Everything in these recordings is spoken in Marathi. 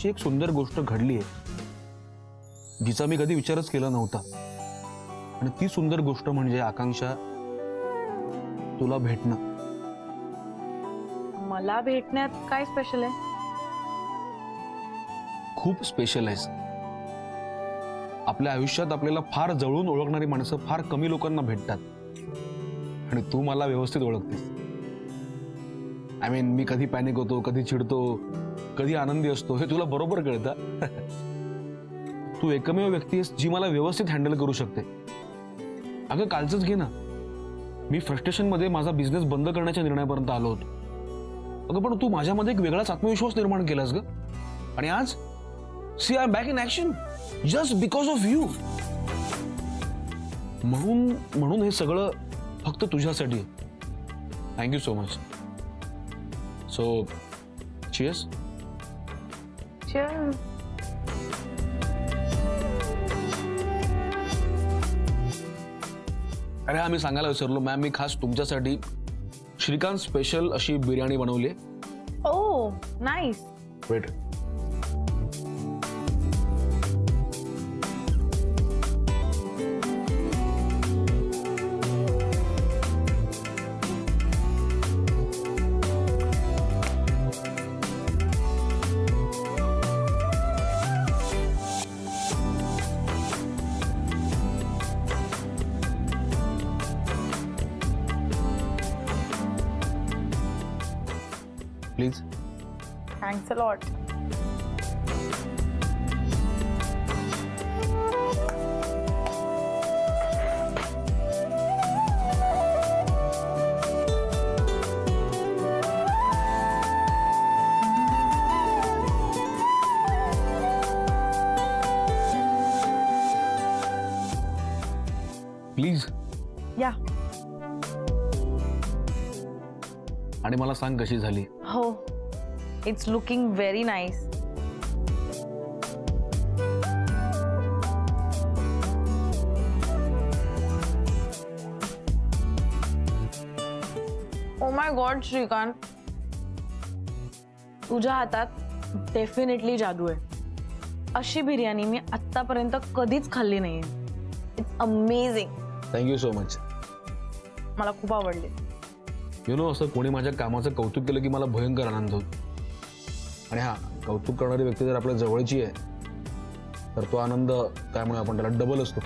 अशी एक सुंदर गोष्ट घडली आहे जिचा मी कधी विचारच केला नव्हता. आणि ती सुंदर गोष्ट म्हणजे आकांक्षा तुला भेटणं. मला भेटण्यात काय स्पेशल आहे? खूप स्पेशल आहेस. आपल्या आयुष्यात आपल्याला फार जवळून ओळखणारी माणसं फार कमी लोकांना भेटतात आणि तू मला व्यवस्थित ओळखतेस. आय मीन, मी कधी पॅनिक होतो, कधी चिडतो, कधी आनंदी असतो हे तुला बरोबर कळतं. तू एकमेव व्यक्ती आहेस जी मला व्यवस्थित हँडल करू शकते. अगं कालचंच घे ना, मी फ्रस्ट्रेशन मध्ये माझा बिझनेस बंद करण्याच्या निर्णयापर्यंत आलो होतो. अगं पण तू माझ्यामध्ये एक वेगळाच आत्मविश्वास निर्माण केलास ग. आणि आज see I am back in action just because of you. म्हणून हे सगळं फक्त तुझ्यासाठी. Thank you so much. So cheers. Cheers. अरे हा, मी सांगायला विसरलो मॅम, मी खास तुमच्यासाठी श्रीकांत स्पेशल अशी बिर्याणी बनवली. Oh, nice. Wait. Please. Thanks a lot. Please. या. आणि मला सांग कशी झाली. हो, it's looking very nice. Oh my god Shrikant, तुझ्या हातात डेफिनेटली जादू आहे. अशी बिर्याणी मी आतापर्यंत कधीच खाल्ली नाहीये. It's amazing. Thank you so much. मला खूप आवडली. यु नो, असं कोणी माझ्या कामाचं कौतुक केलं की मला भयंकर आनंद होतो. आणि हा, कौतुक करणारी व्यक्ती जर आपल्या जवळची आहे तर तो आनंद काय म्हणून आपण त्याला डबल असतो.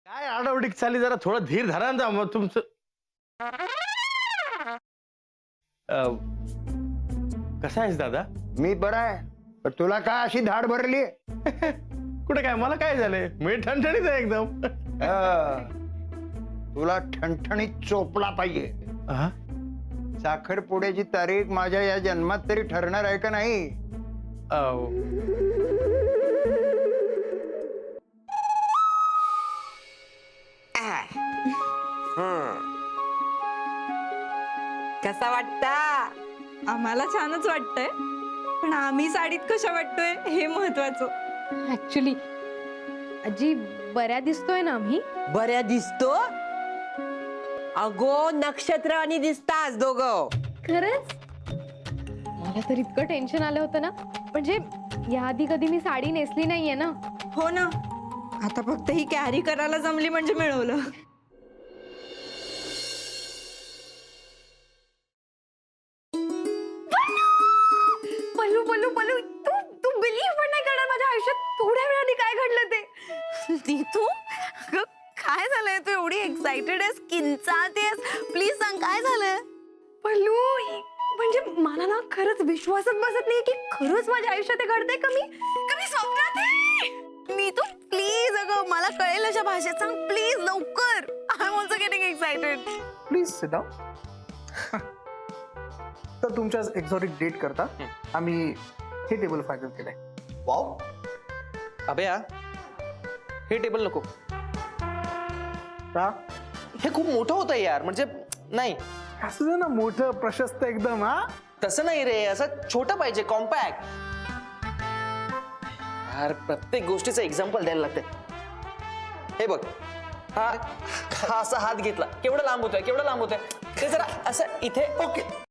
काय आडावडीक चालली, जरा थोडं धीर धरा ना मग तुमचं. कसा आहेस दादा? मी बरा आहे, पण तुला काय अशी धाड भरली? कुठे काय, मला काय झालंय? मी ठणठणीत आहे एकदम. तुला ठणठणीत चोपला पाहिजे. साखरपुड्याची तारीख माझ्या या जन्मात तरी ठरणार आहे का नाही? कसा वाटता? आम्हाला छानच वाटतंय, पण आम्ही साडीत कशा वाटतोय हे महत्वाचं. ऍक्च्युली आजी बऱ्या दिसतोय ना आम्ही? बऱ्या दिसतो अगो, नक्षत्र आणि दिसतास दोघं. खरंच मला तर इतकं टेन्शन आलं होतं ना, म्हणजे याआधी कधी मी साडी नेसली नाहीये ना. हो ना, आता फक्त ही कॅरी करायला जमली म्हणजे मिळवलं. पल्लू पल्लू पल्लू, तू बिलीव्ह पण नाही करणार, माझ्या आयुष्यात थोड्या वेळाने काय घडलं ते. तू काय झालंय? तू एवढी एक्साइटेड आहेस, किंचाळतेस. प्लीज सांग काय झालंय? पल्लू, म्हणजे मला ना खरंच विश्वासच बसत नाही की खरंच माझ्या आयुष्यात हे घडतंय. कमी स्वप्नात आहे. नीतू प्लीज, अगं मला कळेल अशा भाषेत सांग प्लीज, लवकर. I am also getting excited. Please sit down. तर आता तुमच्या एक्झॉटिक डेट करता आम्ही हे टेबल फायनल केलंय. वाव अभया हे टेबल नको. का हे खूप मोठं होतं यार. म्हणजे नाही असं दे ना मोठं प्रशस्त एकदम. हा तसं नाही रे, असं छोटं पाहिजे, कॉम्पॅक्ट. यार प्रत्येक गोष्टीचं एक्झाम्पल द्यायला लागते. हे बघ, हा हा असा हात घेतला, केवढं लांब होतोय, केवढं लांब होतोय. ते जरा असं इथे ओके